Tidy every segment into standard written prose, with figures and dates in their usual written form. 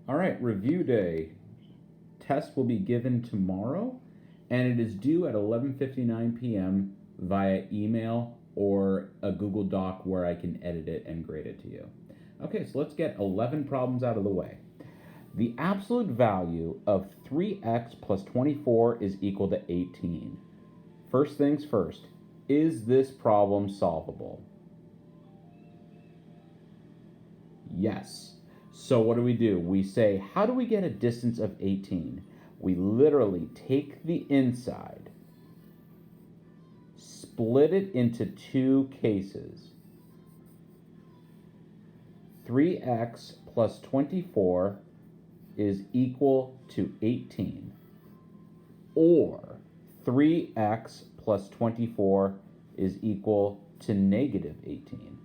All right, review day. Test will be given tomorrow, and it is due at 11:59 p.m. via email or a Google Doc where I can edit it and grade it to you. Okay, so let's get 11 problems out of the way. The absolute value of 3x plus 24 is equal to 18. First things first, is this problem solvable? Yes. So what do? We say, how do we get a distance of 18? We literally take the inside, split it into two cases. 3x plus 24 is equal to 18. Or 3x plus 24 is equal to negative 18.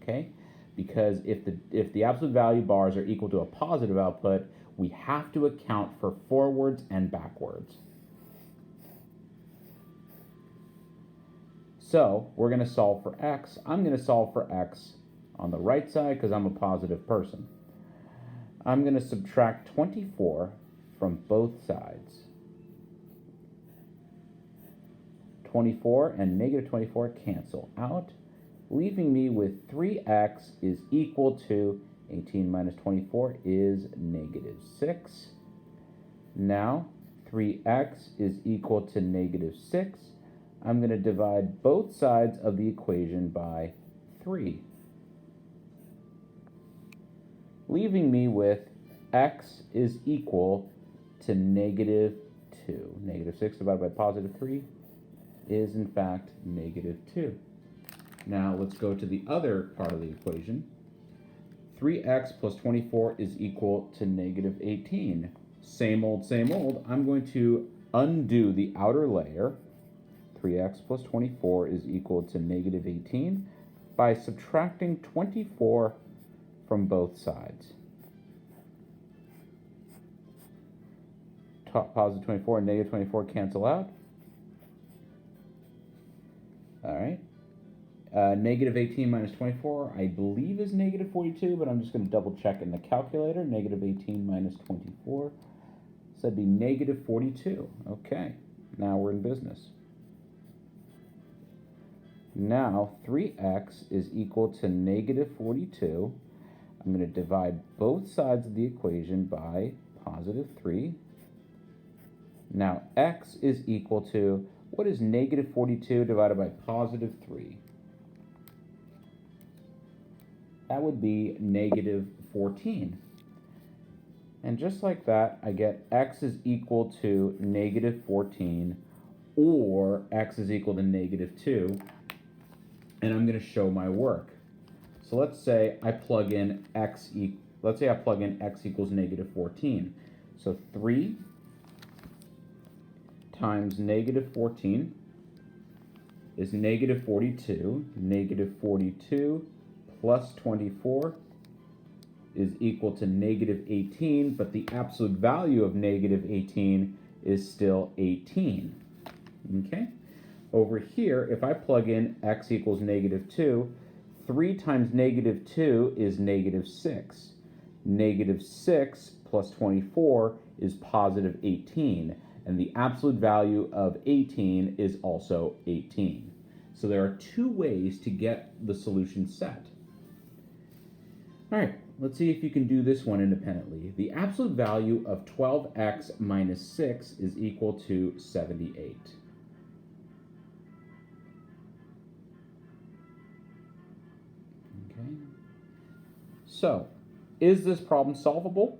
Okay? Because if the absolute value bars are equal to a positive output, we have to account for forwards and backwards. So we're going to solve for x. I'm going to solve for x on the right side because I'm a positive person. I'm going to subtract 24 from both sides. 24 and negative 24 cancel out, leaving me with 3x is equal to 18 minus 24 is negative 6. Now 3x is equal to negative 6. I'm going to divide both sides of the equation by 3, leaving me with x is equal to negative 2. Negative 6 divided by positive 3 is in fact negative 2. Now let's go to the other part of the equation. 3x plus 24 is equal to negative 18. Same old, same old. I'm going to undo the outer layer. 3x plus 24 is equal to negative 18 by subtracting 24 from both sides. Positive 24 and negative 24 cancel out. All right. Negative 18 minus 24, I believe is negative 42, but I'm just going to double check in the calculator. Negative 18 minus 24, so that'd be negative 42. Okay, now we're in business. Now 3x is equal to negative 42. I'm going to divide both sides of the equation by positive 3. Now x is equal to, what is negative 42 divided by positive 3? That would be negative 14. And just like that, I get x is equal to negative 14, or x is equal to negative 2, and I'm going to show my work. So let's say I plug in x equals negative 14. So 3 times negative 14 is negative 42. Negative 42 plus 24 is equal to negative 18, but the absolute value of negative 18 is still 18. Okay? Over here, if I plug in x equals negative 2, 3 times negative 2 is negative 6. Negative 6 plus 24 is positive 18, and the absolute value of 18 is also 18. So there are two ways to get the solution set. All right, let's see if you can do this one independently. The absolute value of 12x minus 6 is equal to 78. Okay. So, is this problem solvable?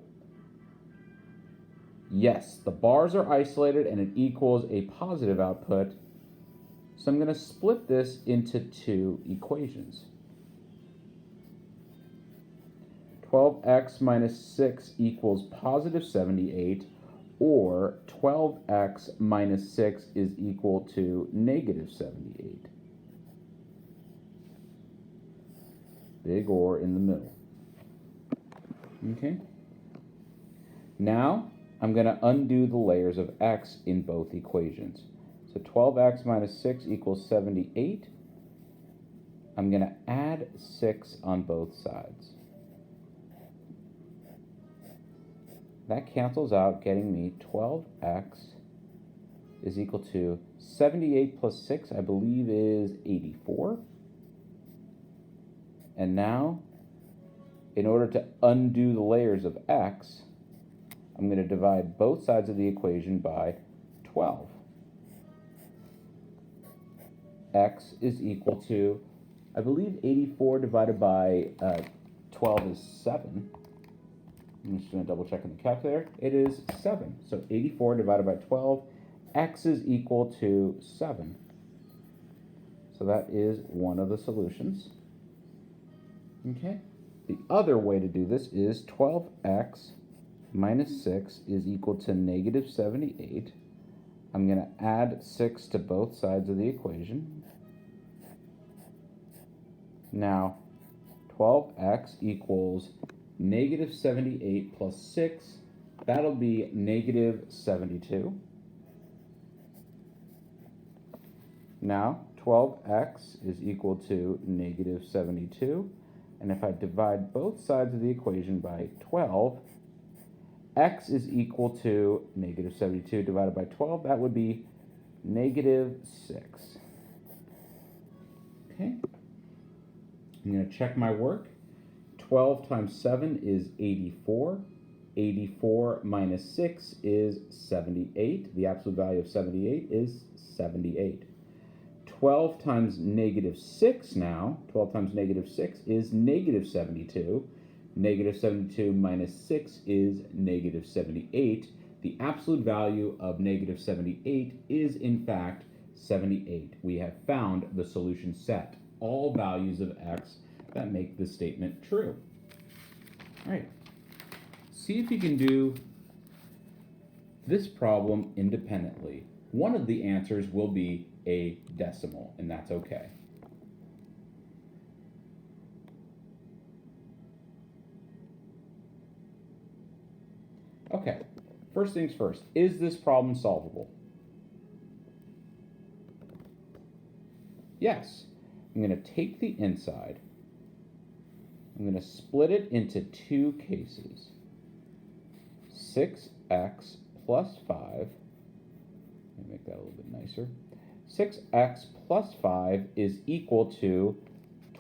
Yes, the bars are isolated and it equals a positive output. So I'm going to split this into two equations. 12x minus 6 equals positive 78, or 12x minus 6 is equal to negative 78. Big or in the middle. Okay. Now I'm going to undo the layers of x in both equations. So 12x minus 6 equals 78. I'm going to add 6 on both sides. that cancels out, getting me 12x is equal to 78 plus 6, I believe, is 84. And now, in order to undo the layers of x, I'm going to divide both sides of the equation by 12. X is equal to, I believe 84 divided by 12 is 7. I'm just going to double check in the calculator. It is 7. So 84 divided by 12, x is equal to 7. So that is one of the solutions. Okay. The other way to do this is 12x minus 6 is equal to negative 78. I'm going to add 6 to both sides of the equation. Now, 12x equals negative 78 plus 6. That'll be negative 72. Now, 12x is equal to negative 72. And if I divide both sides of the equation by 12, x is equal to negative 72 divided by 12. That would be negative 6. Okay. I'm going to check my work. 12 times 7 is 84. 84 minus 6 is 78. The absolute value of 78 is 78. 12 times negative 6 now, 12 times negative 6 is negative 72. Negative 72 minus 6 is negative 78. The absolute value of negative 78 is, in fact, 78. We have found the solution set, all values of x that make this statement true. All right, see if you can do this problem independently. One of the answers will be a decimal, and that's okay. Okay, first things first, is this problem solvable? Yes. I'm going to take the inside, I'm going to split it into two cases. 6x plus 5, let me make that a little bit nicer. 6x plus 5 is equal to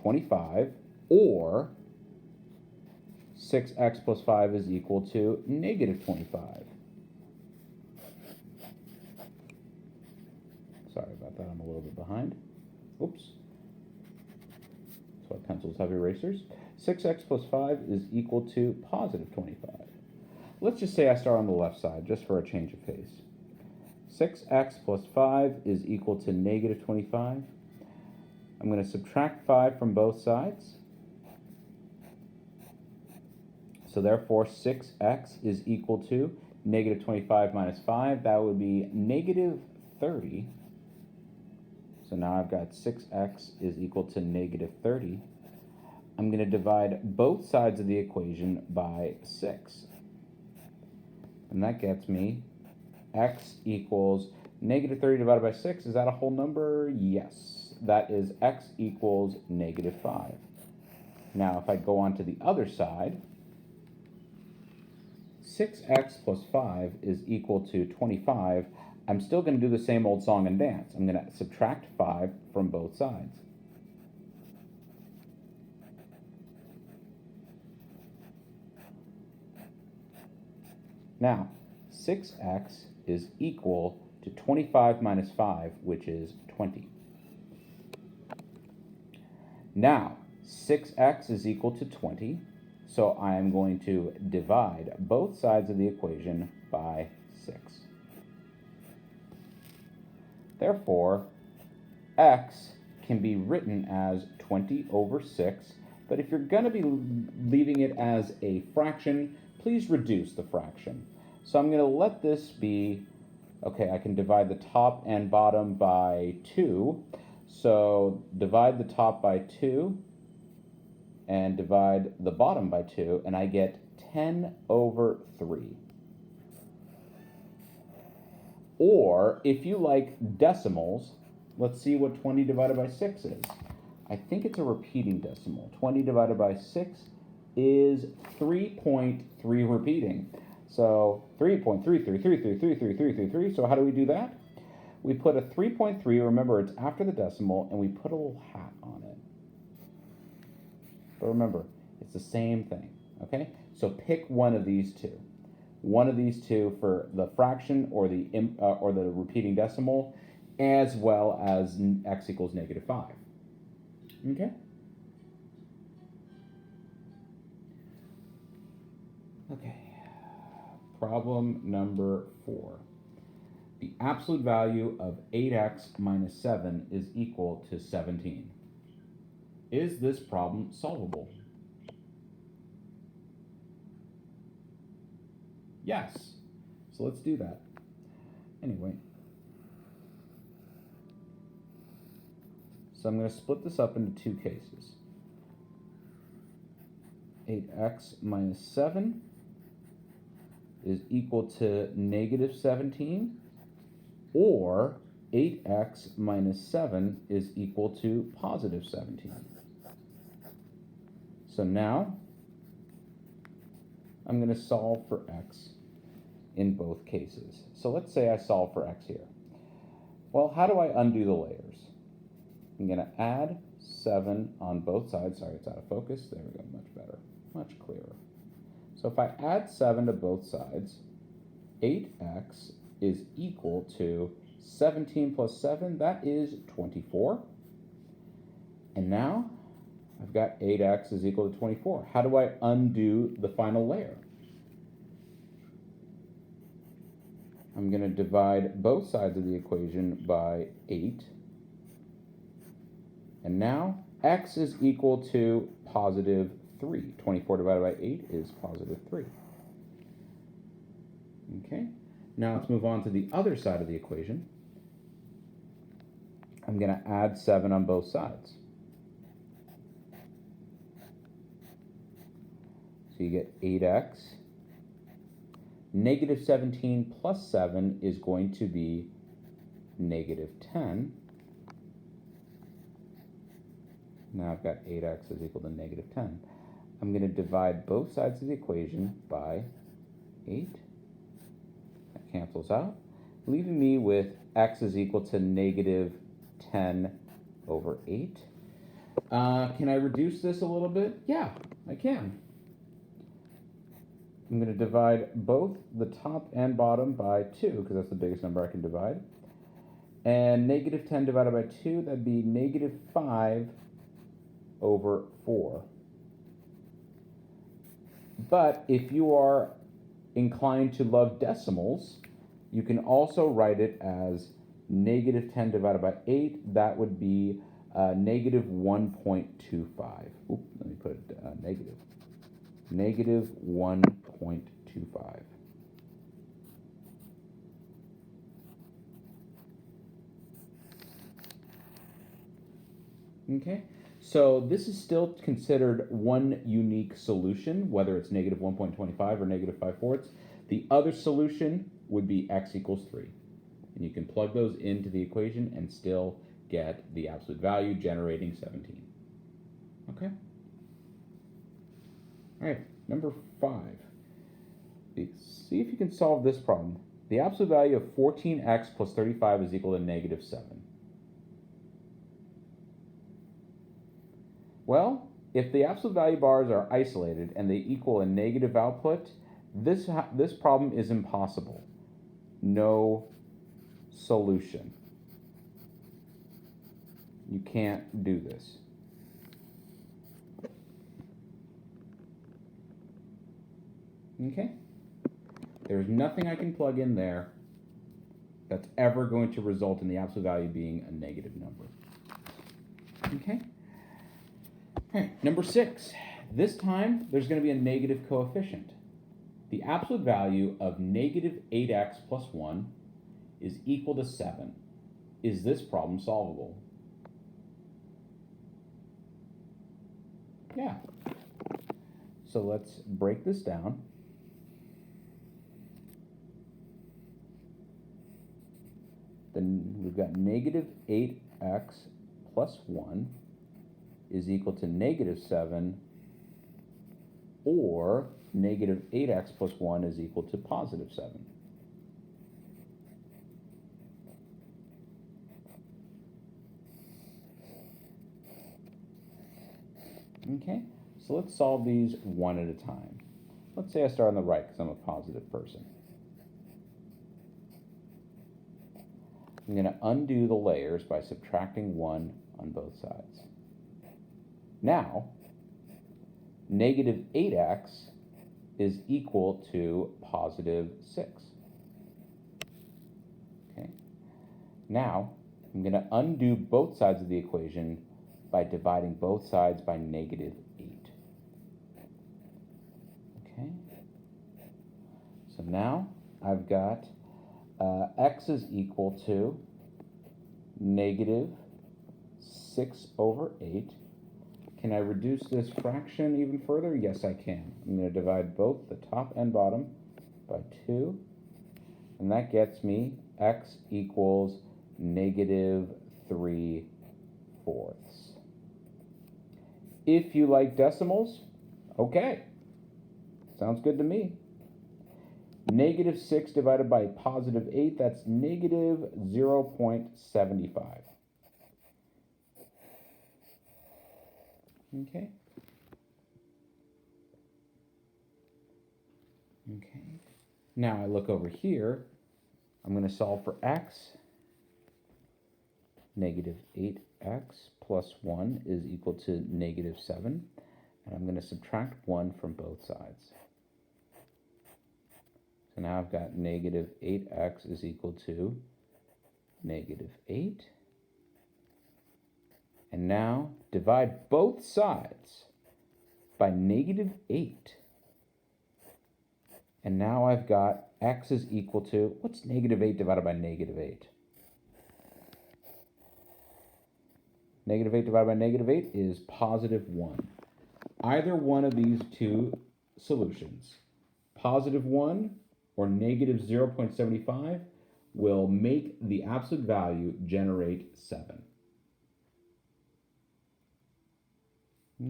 25, or 6x plus 5 is equal to negative 25. Sorry about that, I'm a little bit behind. Oops. That's why pencils have erasers. 6x plus 5 is equal to positive 25. Let's just say I start on the left side, just for a change of pace. 6x plus 5 is equal to negative 25. I'm going to subtract 5 from both sides. So therefore, 6x is equal to negative 25 minus 5. That would be negative 30. So now I've got 6x is equal to negative 30. I'm going to divide both sides of the equation by 6. And that gets me x equals negative 30 divided by 6. Is that a whole number? Yes. That is x equals negative 5. Now, if I go on to the other side, 6x plus 5 is equal to 25. I'm still going to do the same old song and dance. I'm going to subtract 5 from both sides. Now, 6x is equal to 25 minus 5, which is 20. Now, 6x is equal to 20, so I am going to divide both sides of the equation by 6. Therefore, x can be written as 20 over 6, but if you're going to be leaving it as a fraction, please reduce the fraction. So I'm going to let this be, okay, I can divide the top and bottom by 2. So divide the top by 2 and divide the bottom by 2, and I get 10 over 3. Or, if you like decimals, let's see what 20 divided by 6 is. I think it's a repeating decimal. 20 divided by 6 is 3.3 repeating. So 3.33333333. So how do we do that? We put a 3.3, remember it's after the decimal, and we put a little hat on it. But remember, it's the same thing, okay? So pick one of these two. One of these two for the fraction or the repeating decimal, as well as x equals -5. Okay? Okay. Problem number 4. The absolute value of 8x minus 7 is equal to 17. Is this problem solvable? Yes. So let's do that. Anyway. So I'm going to split this up into two cases. 8x minus 7 is equal to -17, or 8x minus 7 is equal to +17. So now I'm going to solve for x in both cases. So let's say I solve for x here. Well, how do I undo the layers? I'm going to add 7 on both sides. Sorry, it's out of focus. There we go, much better, much clearer. So if I add 7 to both sides, 8x is equal to 17 plus 7, that is 24. And now I've got 8x is equal to 24. How do I undo the final layer? I'm going to divide both sides of the equation by 8. And now x is equal to +3. 24 divided by 8 is +3. Okay, now let's move on to the other side of the equation. I'm going to add 7 on both sides. So you get 8x. -17 plus 7 is going to be -10. Now I've got 8x is equal to -10. I'm going to divide both sides of the equation by 8. That cancels out, leaving me with x is equal to -10 over 8. Can I reduce this a little bit? Yeah, I can. I'm going to divide both the top and bottom by 2, because that's the biggest number I can divide. And -10 divided by 2, that'd be -5 over 4. But if you are inclined to love decimals, you can also write it as -10 divided by 8. That would be -1.25. Oop, let me put it negative. -1.25. Okay, so this is still considered one unique solution, whether it's -1.25 or -5/4. The other solution would be x equals 3. And you can plug those into the equation and still get the absolute value, generating 17. Okay? All right, number 5. See if you can solve this problem. The absolute value of 14x plus 35 is equal to -7. Well, if the absolute value bars are isolated and they equal a negative output, this problem is impossible. No solution. You can't do this. Okay? There's nothing I can plug in there that's ever going to result in the absolute value being a negative number. Okay? All right, number 6. This time, there's going to be a negative coefficient. The absolute value of -8x plus 1 is equal to 7. Is this problem solvable? Yeah. So let's break this down. Then we've got -8x plus 1 is equal to -7, or negative 8x plus 1 is equal to positive 7. Okay, so let's solve these one at a time. Let's say I start on the right because I'm a positive person. I'm going to undo the layers by subtracting 1 on both sides. Now, negative 8x is equal to positive 6. Okay. Now, I'm going to undo both sides of the equation by dividing both sides by negative 8. Okay. So now I've got x is equal to negative 6 over 8. Can I reduce this fraction even further? Yes, I can. I'm going to divide both the top and bottom by 2, and that gets me x equals negative 3/4. If you like decimals, okay, sounds good to me. Negative 6 divided by positive 8, that's negative 0.75. Okay. Okay. Now I look over here. I'm going to solve for x. Negative 8x plus 1 is equal to negative 7. And I'm going to subtract 1 from both sides. So now I've got negative 8x is equal to negative 8. And now divide both sides by negative 8. And now I've got x is equal to, what's negative 8 divided by negative 8? Negative 8 divided by negative 8 is positive 1. Either one of these two solutions, positive 1 or negative 0.75, will make the absolute value generate 7.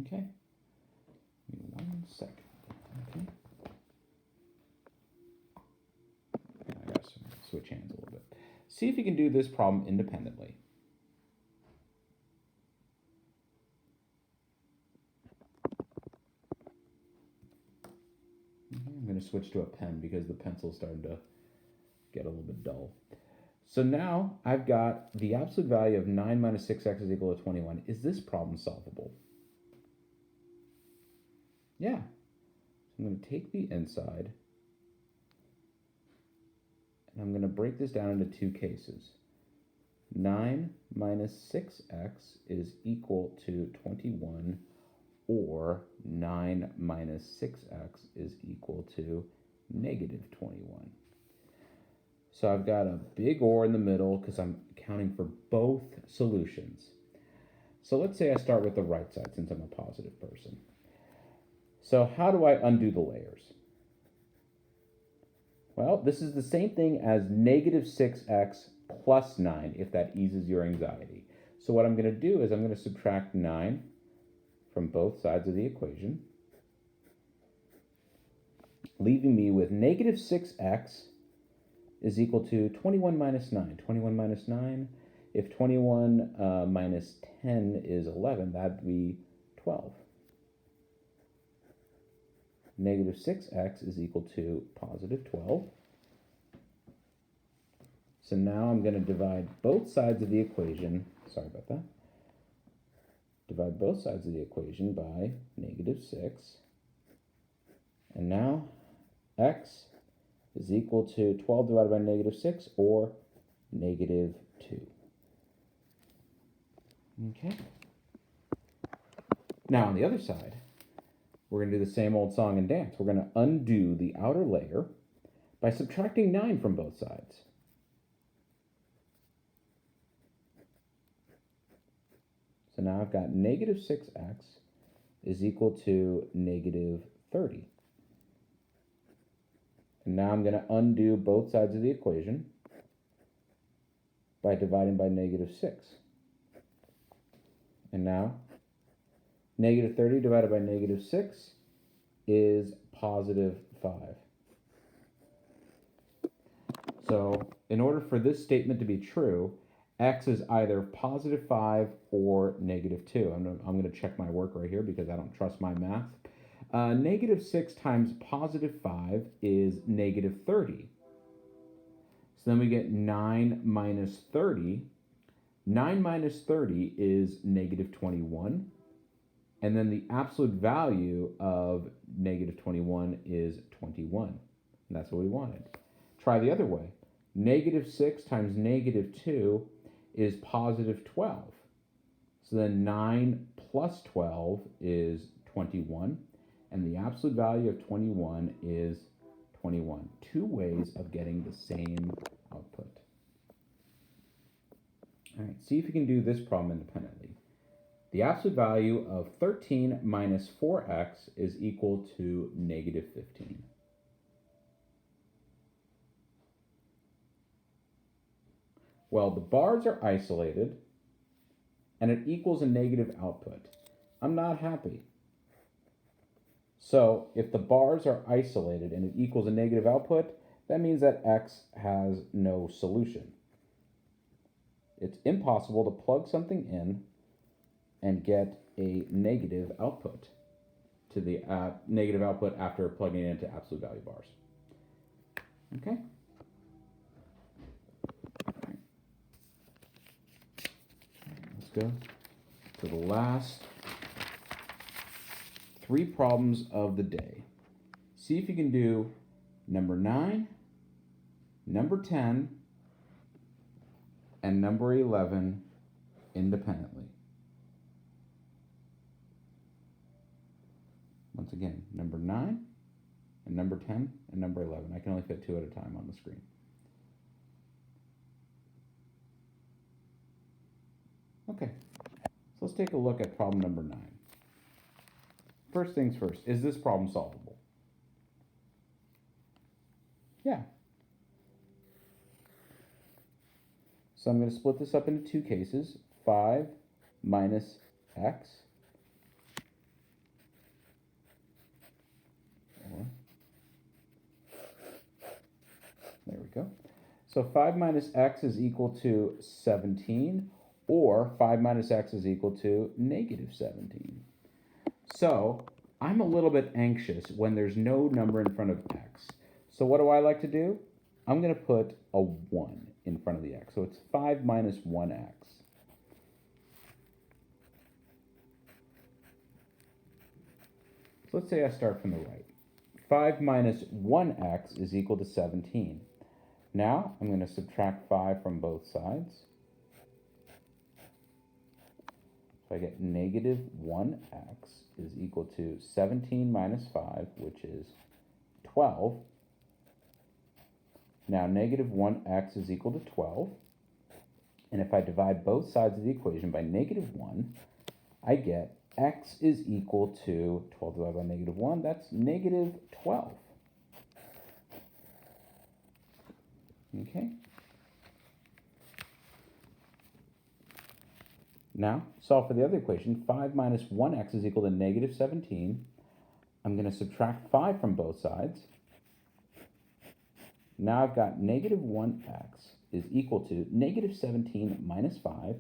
Okay. Give me 1 second. Okay. I gotta switch hands a little bit. See if you can do this problem independently. I'm going to switch to a pen because the pencil's starting to get a little bit dull. So now I've got the absolute value of 9 minus 6x is equal to 21. Is this problem solvable? Yeah. So I'm going to take the inside and I'm going to break this down into two cases. 9 minus 6x is equal to 21, or 9 minus 6x is equal to negative 21. So I've got a big or in the middle because I'm accounting for both solutions. So let's say I start with the right side since I'm a positive person. So how do I undo the layers? Well, this is the same thing as negative 6x plus 9, if that eases your anxiety. So what I'm going to do is I'm going to subtract 9 from both sides of the equation, leaving me with negative 6x is equal to 21 minus 9. 21 minus 9, if 21 minus 10 is 11, that'd be 12. Negative 6x is equal to positive 12. So now I'm going to divide both sides of the equation, sorry about that, divide both sides of the equation by negative 6. And now x is equal to 12 divided by negative 6, or negative 2. Okay. Now on the other side, we're going to do the same old song and dance. We're going to undo the outer layer by subtracting 9 from both sides. So now I've got negative 6x is equal to negative 30. And now I'm going to undo both sides of the equation by dividing by negative 6. And now negative 30 divided by negative 6 is positive 5. So in order for this statement to be true, x is either positive 5 or negative 2. I'm going to check my work right here because I don't trust my math. Negative 6 times positive 5 is negative 30. So then we get 9 minus 30. 9 minus 30 is negative 21. And then the absolute value of negative 21 is 21. And that's what we wanted. Try the other way. Negative 6 times negative 2 is positive 12. So then 9 plus 12 is 21. And the absolute value of 21 is 21. Two ways of getting the same output. All right, see if you can do this problem independently. The absolute value of 13 minus 4x is equal to negative 15. Well, the bars are isolated, and it equals a negative output. I'm not happy. So if the bars are isolated and it equals a negative output, that means that x has no solution. It's impossible to plug something in and get a negative output to the negative output after plugging it into absolute value bars. Okay? Let's go to the last 3 problems of the day. See if you can do number 9, number 10, and number 11 independently. Once again, number 9, and number 10, and number 11. I can only fit 2 at a time on the screen. Okay, so let's take a look at problem number 9. First things first, is this problem solvable? Yeah. So I'm going to split this up into 2 cases, 5 minus x, there we go. So 5 minus x is equal to 17, or 5 minus x is equal to negative 17. So I'm a little bit anxious when there's no number in front of x. So what do I like to do? I'm going to put a 1 in front of the x. So it's 5 minus 1x. So let's say I start from the right. 5 minus 1x is equal to 17. Now I'm going to subtract 5 from both sides. So I get negative 1x is equal to 17 minus 5, which is 12. Now negative 1x is equal to 12. And if I divide both sides of the equation by negative 1, I get x is equal to 12 divided by negative 1. That's negative 12. Okay. Now, solve for the other equation. 5 minus 1x is equal to negative 17. I'm going to subtract 5 from both sides. Now I've got negative 1x is equal to negative 17 minus 5,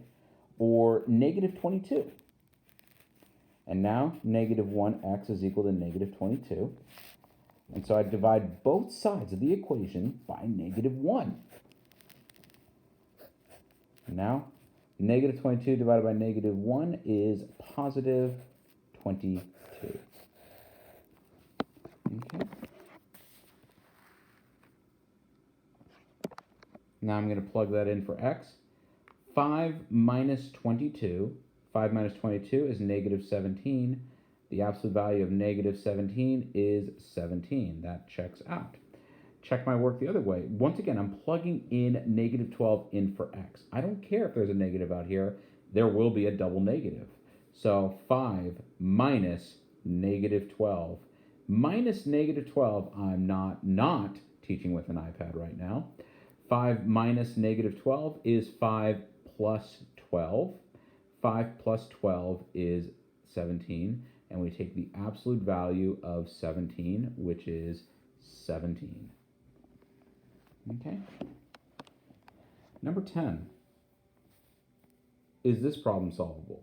or negative 22. And now negative 1x is equal to negative 22. And so I divide both sides of the equation by negative 1. Now, negative 22 divided by negative 1 is positive 22. Okay. Now I'm going to plug that in for x. 5 minus 22. 5 minus 22 is negative 17. The absolute value of negative 17 is 17. That checks out. Check my work the other way. Once again, I'm plugging in negative 12 in for x. I don't care if there's a negative out here. There will be a double negative. So 5 minus negative 12. Minus negative 12, I'm not teaching with an iPad right now. 5 minus negative 12 is 5 plus 12. 5 plus 12 is 17. and we take the absolute value of 17, which is 17. Okay. Number 10. Is this problem solvable?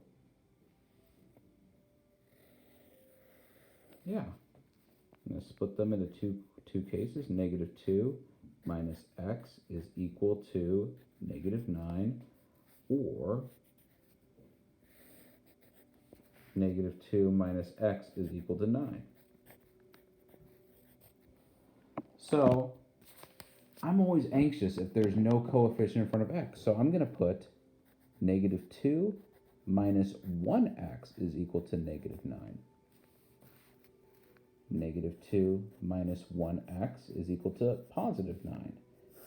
Yeah. I'm going to split them into two cases. Negative 2 minus x is equal to negative 9, or negative 2 minus x is equal to 9. So I'm always anxious if there's no coefficient in front of x. So I'm going to put negative 2 minus 1x is equal to negative 9. Negative 2 minus 1x is equal to positive 9.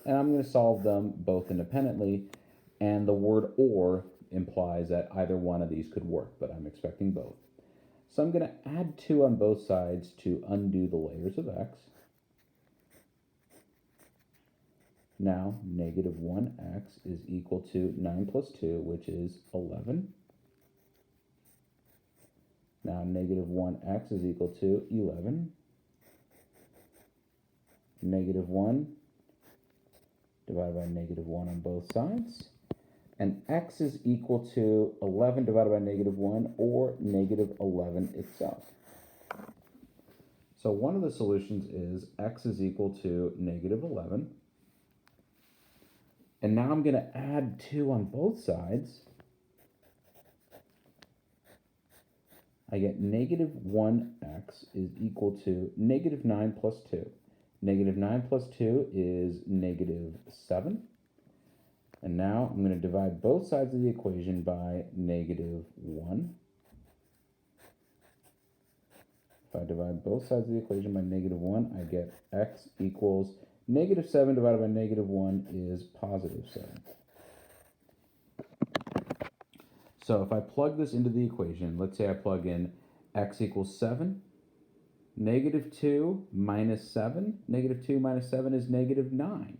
And I'm going to solve them both independently, and the word or implies that either one of these could work, but I'm expecting both. So I'm going to add 2 on both sides to undo the layers of x. Now, negative 1x is equal to 9 plus 2, which is 11. Now, negative 1x is equal to 11. Negative 1 divided by negative 1 on both sides. And x is equal to 11 divided by negative 1, or negative 11 itself. So one of the solutions is x is equal to negative 11. And now I'm going to add 2 on both sides. I get negative 1x is equal to negative 9 plus 2. Negative 9 plus 2 is negative 7. And now I'm going to divide both sides of the equation by negative 1. If I divide both sides of the equation by negative 1, I get x equals negative 7 divided by negative 1 is positive 7. So if I plug this into the equation, let's say I plug in x equals 7, negative 2 minus 7, negative 2 minus 7 is negative 9.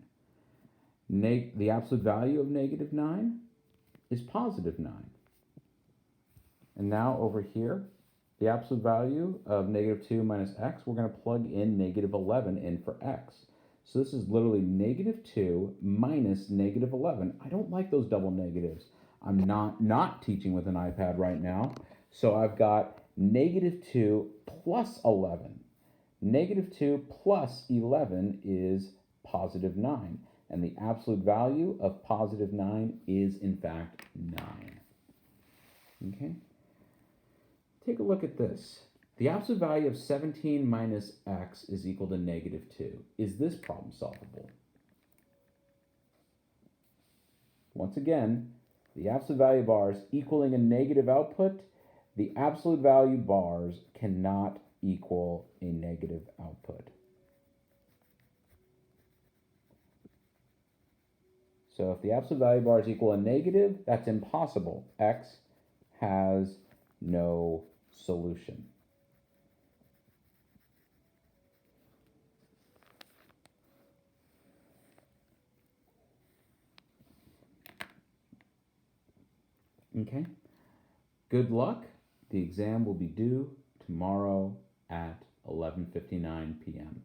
The absolute value of negative 9 is positive 9. And now over here, the absolute value of negative 2 minus x, we're going to plug in negative 11 in for x. So this is literally negative 2 minus negative 11. I don't like those double negatives. I'm not teaching with an iPad right now. So I've got negative 2 plus 11. Negative 2 plus 11 is positive 9. And the absolute value of positive 9 is, in fact, 9. Okay? Take a look at this. The absolute value of 17 minus x is equal to negative 2. Is this problem solvable? Once again, the absolute value bars equaling a negative output, the absolute value bars cannot equal a negative output. So if the absolute value bars equal a negative, that's impossible. X has no solution. Okay, good luck. The exam will be due tomorrow at 11:59 p.m.